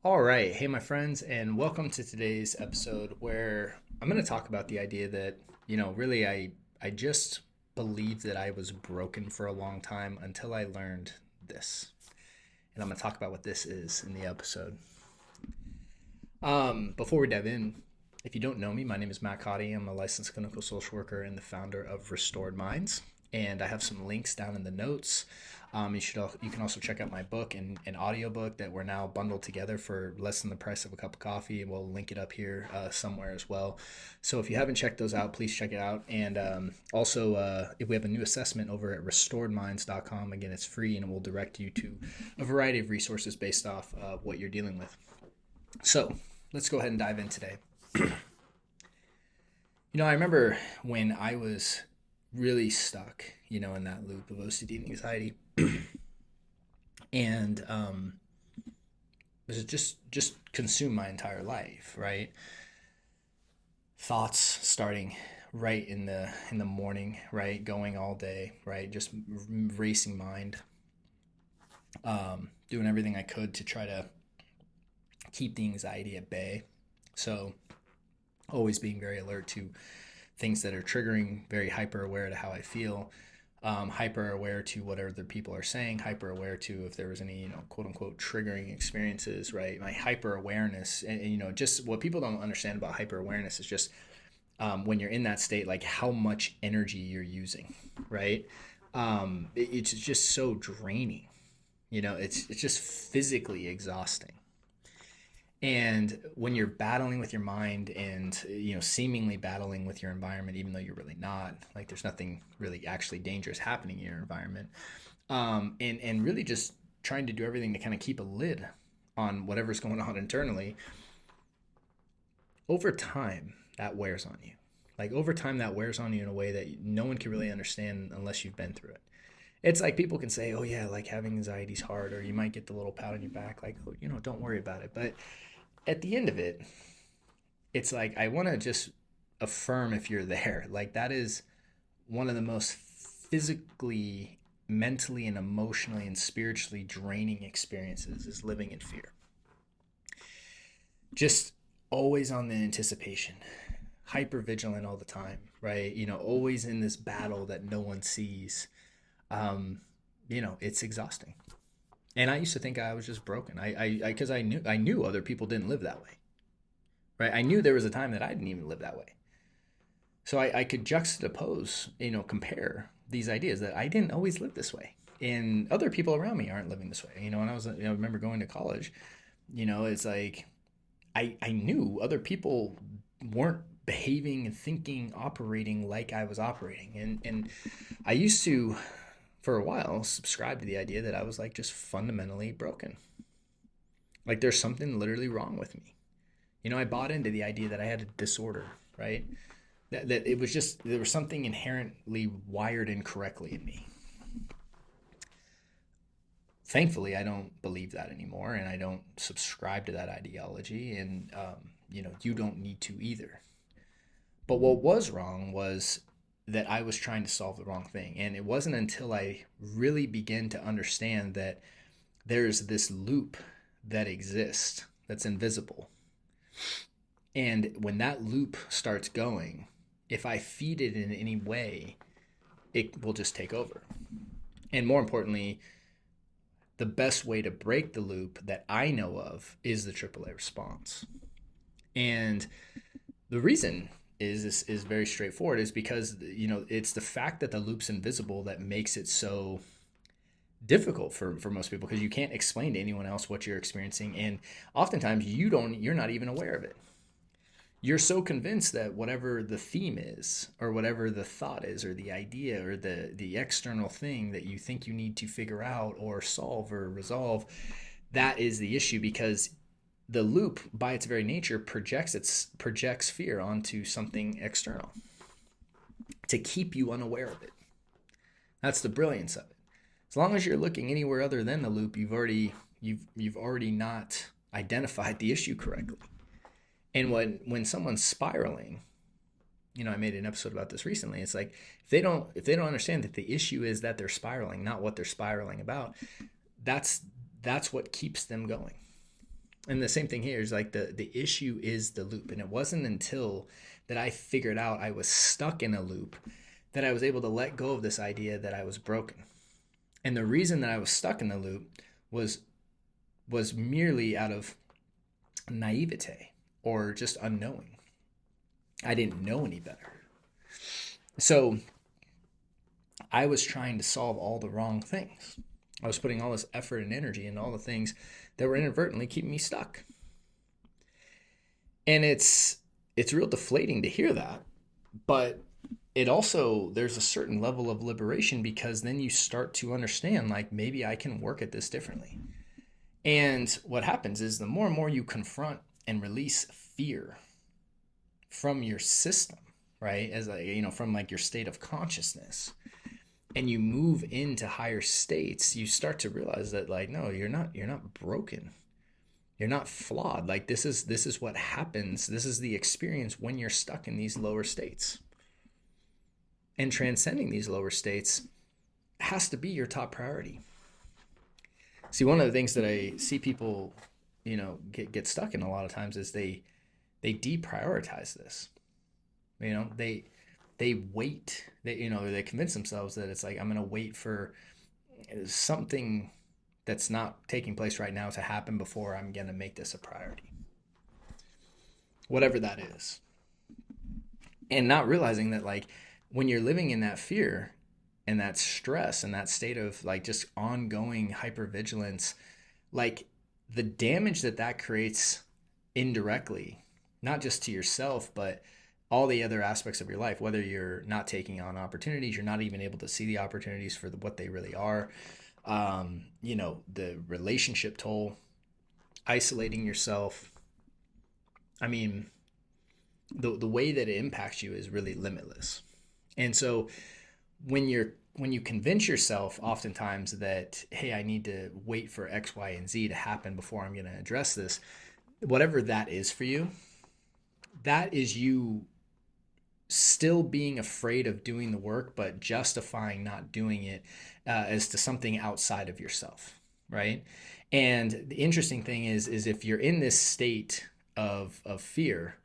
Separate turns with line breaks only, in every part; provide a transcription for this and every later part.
All right. Hey, my friends, and welcome to today's episode where I'm going to talk about the idea that, really I just believed that I was broken for a long time until I learned this. And I'm going to talk about what this is in the episode. Before we dive in, if you don't know me, my name is Matt Codde. I'm a licensed clinical social worker and the founder of Restored Minds. And I have some links down in the notes. You can also check out my book and an audiobook that we're now bundled together for less than the price of a cup of coffee. And we'll link it up here somewhere as well. So if you haven't checked those out, please check it out. And also, if we have a new assessment over at restoredminds.com, again, it's free and it will direct you to a variety of resources based off what you're dealing with. So let's go ahead and dive in today. I remember when I was really stuck, in that loop of OCD and anxiety, and was just consumed my entire life, right? Thoughts starting right in the morning, right, going all day, right, just racing mind, doing everything I could to try to keep the anxiety at bay. So always being very alert to things that are triggering, very hyper aware to how I feel, hyper aware to what other people are saying, hyper aware to if there was any, quote unquote triggering experiences, right? My hyper awareness, and just what people don't understand about hyper awareness is just when you're in that state, like how much energy you're using, right? It's just so draining. It's just physically exhausting. And when you're battling with your mind and seemingly battling with your environment, even though you're really not, like there's nothing really actually dangerous happening in your environment, and really just trying to do everything to kind of keep a lid on whatever's going on internally, over time that wears on you. Like over time that wears on you in a way that no one can really understand unless you've been through it. It's like people can say, "Oh yeah, like having anxiety is hard," or you might get the little pat on your back, like, "Oh, don't worry about it." But at the end of it, it's like I want to just affirm if you're there. Like that is one of the most physically, mentally, and emotionally and spiritually draining experiences is living in fear. Just always on the anticipation, hyper vigilant all the time, right? Always in this battle that no one sees. It's exhausting. And I used to think I was just broken. Because I knew other people didn't live that way, right? I knew there was a time that I didn't even live that way. So I could juxtapose, compare these ideas that I didn't always live this way, and other people around me aren't living this way. When I was, I remember going to college, it's like I knew other people weren't behaving and thinking, operating like I was operating, and I used to, for a while, subscribe to the idea that I was like just fundamentally broken. Like there's something literally wrong with me. I bought into the idea that I had a disorder, right? That it was just, there was something inherently wired incorrectly in me. Thankfully, I don't believe that anymore, and I don't subscribe to that ideology, and you don't need to either. But what was wrong was that I was trying to solve the wrong thing, and it wasn't until I really began to understand that there's this loop that exists that's invisible, and when that loop starts going, if I feed it in any way, it will just take over. And more importantly, the best way to break the loop that I know of is the AAA response. And the reason is very straightforward, is because it's the fact that the loop's invisible that makes it so difficult for most people, because you can't explain to anyone else what you're experiencing, and oftentimes you're not even aware of it. You're so convinced that whatever the theme is, or whatever the thought is, or the idea, or the external thing that you think you need to figure out or solve or resolve, that is the issue, because the loop by its very nature projects fear onto something external to keep you unaware of it. That's the brilliance of it. As long as you're looking anywhere other than the loop, you've already not identified the issue correctly. And when someone's spiraling, I made an episode about this recently. It's like if they don't understand that the issue is that they're spiraling, not what they're spiraling about, that's what keeps them going. And the same thing here is like the issue is the loop. And it wasn't until that I figured out I was stuck in a loop that I was able to let go of this idea that I was broken. And the reason that I was stuck in the loop was was merely out of naivete or just unknowing. I didn't know any better. So I was trying to solve all the wrong things. I was putting all this effort and energy into all the things that were inadvertently keeping me stuck. And it's real deflating to hear that, but it also, there's a certain level of liberation because then you start to understand like maybe I can work at this differently. And what happens is the more and more you confront and release fear from your system, right? As a, from like your state of consciousness, and you move into higher states, you start to realize that like, no, you're not broken. You're not flawed. Like this is what happens. This is the experience when you're stuck in these lower states. And transcending these lower states has to be your top priority. See, one of the things that I see people, get stuck in a lot of times is they deprioritize this. They wait. They convince themselves that it's like I'm going to wait for something that's not taking place right now to happen before I'm going to make this a priority. Whatever that is. And not realizing that like when you're living in that fear and that stress and that state of like just ongoing hypervigilance, like the damage that creates indirectly, not just to yourself, but all the other aspects of your life, whether you're not taking on opportunities, you're not even able to see the opportunities for what they really are. The relationship toll, isolating yourself. I mean, the way that it impacts you is really limitless. And so when you convince yourself oftentimes that, hey, I need to wait for X, Y, and Z to happen before I'm going to address this, whatever that is for you, that is you still being afraid of doing the work, but justifying not doing it as to something outside of yourself, right? And the interesting thing is if you're in this state of fear,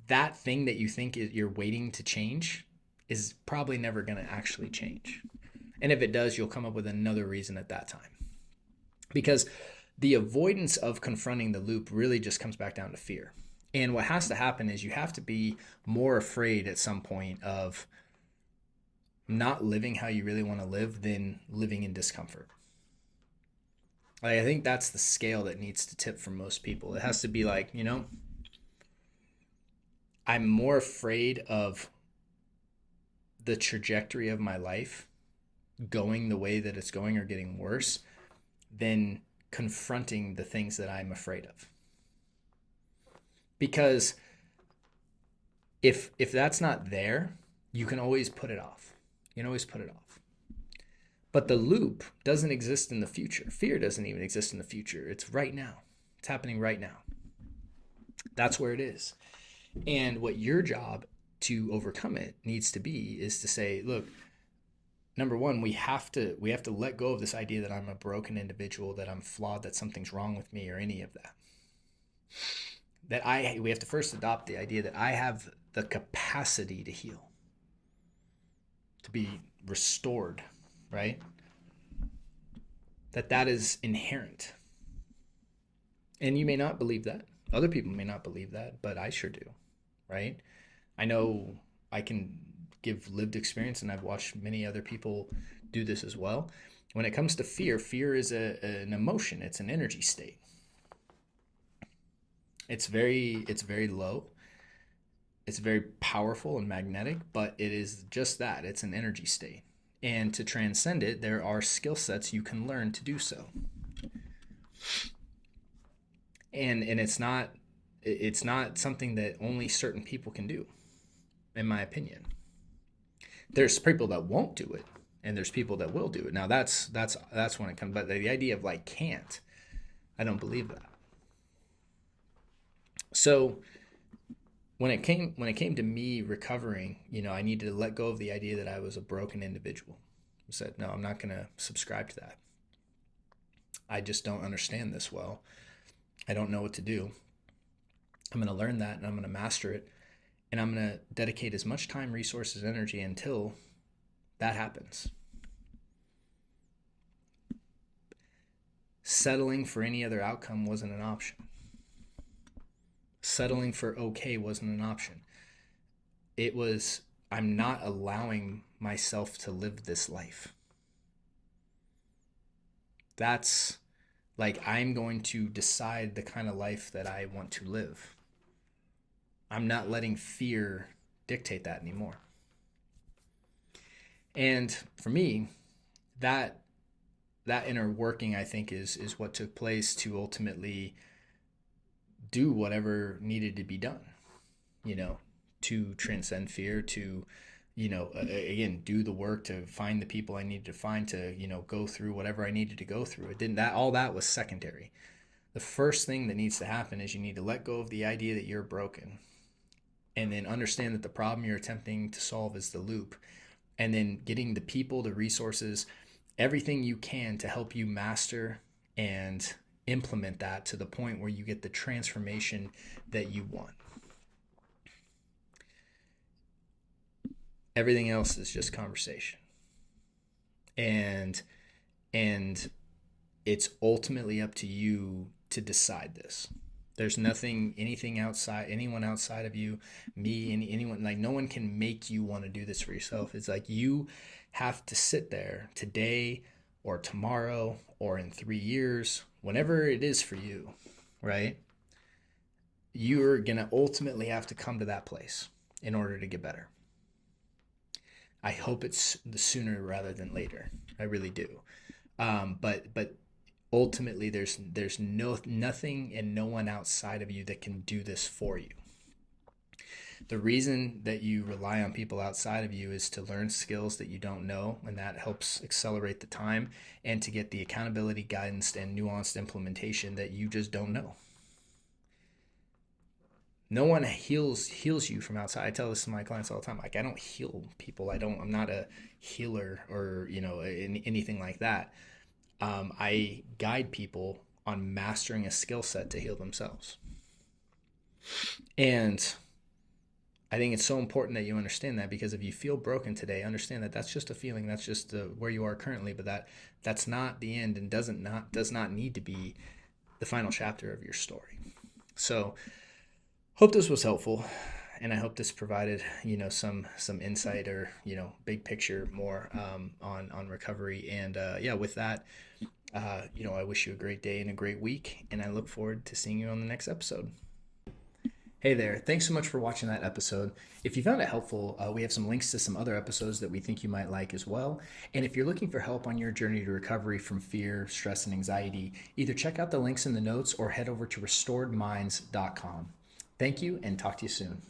that thing that you think you're waiting to change is probably never going to actually change. And if it does, you'll come up with another reason at that time. Because the avoidance of confronting the loop really just comes back down to fear. And what has to happen is you have to be more afraid at some point of not living how you really want to live than living in discomfort. Like, I think that's the scale that needs to tip for most people. It has to be like, I'm more afraid of the trajectory of my life going the way that it's going or getting worse than confronting the things that I'm afraid of. Because if that's not there, you can always put it off. You can always put it off. But the loop doesn't exist in the future. Fear doesn't even exist in the future. It's right now. It's happening right now. That's where it is. And what your job to overcome it needs to be is to say, look, number one, we have to let go of this idea that I'm a broken individual, that I'm flawed, that something's wrong with me or any of that. We have to first adopt the idea that I have the capacity to heal, to be restored, right? That is inherent. And you may not believe that. Other people may not believe that, but I sure do, right? I know I can give lived experience, and I've watched many other people do this as well. When it comes to fear, fear is an emotion. It's an energy state. It's very low. It's very powerful and magnetic, but it is just that. It's an energy state. And to transcend it, there are skill sets you can learn to do so. And it's not something that only certain people can do, in my opinion. There's people that won't do it, and there's people that will do it. Now that's when it comes. But the idea of like can't, I don't believe that. So when it came to me recovering, I needed to let go of the idea that I was a broken individual. I said, no, I'm not going to subscribe to that. I just don't understand this well. I don't know what to do. I'm going to learn that and I'm going to master it. And I'm going to dedicate as much time, resources, energy until that happens. Settling for any other outcome wasn't an option. Settling for okay wasn't an option. It was, I'm not allowing myself to live this life. That's like, I'm going to decide the kind of life that I want to live. I'm not letting fear dictate that anymore. And for me, that inner working, I think, is what took place to ultimately do whatever needed to be done, to transcend fear, to, again, do the work to find the people I needed to find, to, go through whatever I needed to go through. It didn't, that all that was secondary. The first thing that needs to happen is you need to let go of the idea that you're broken, and then understand that the problem you're attempting to solve is the loop, and then getting the people, the resources, everything you can to help you master and implement that to the point where you get the transformation that you want. Everything else is just conversation. And it's ultimately up to you to decide this. There's anyone outside of you, me, anyone, like no one can make you want to do this for yourself. It's like you have to sit there today or tomorrow or in 3 years, whenever it is for you, right? You're going to ultimately have to come to that place in order to get better. I hope it's the sooner rather than later. I really do. But ultimately there's nothing and no one outside of you that can do this for you. The reason that you rely on people outside of you is to learn skills that you don't know, and that helps accelerate the time, and to get the accountability, guidance, and nuanced implementation that you just don't know. No one heals you from outside. I tell this to my clients all the time. Like, I don't heal people. I'm not a healer or, anything like that. I guide people on mastering a skill set to heal themselves. And I think it's so important that you understand that, because if you feel broken today, understand that that's just a feeling. That's just where you are currently, but that's not the end, and does not need to be the final chapter of your story. So hope this was helpful, and I hope this provided, some insight or, big picture more on recovery. And with that, I wish you a great day and a great week, and I look forward to seeing you on the next episode. Hey there, thanks so much for watching that episode. If you found it helpful, we have some links to some other episodes that we think you might like as well. And if you're looking for help on your journey to recovery from fear, stress, and anxiety, either check out the links in the notes or head over to restoredminds.com. Thank you, and talk to you soon.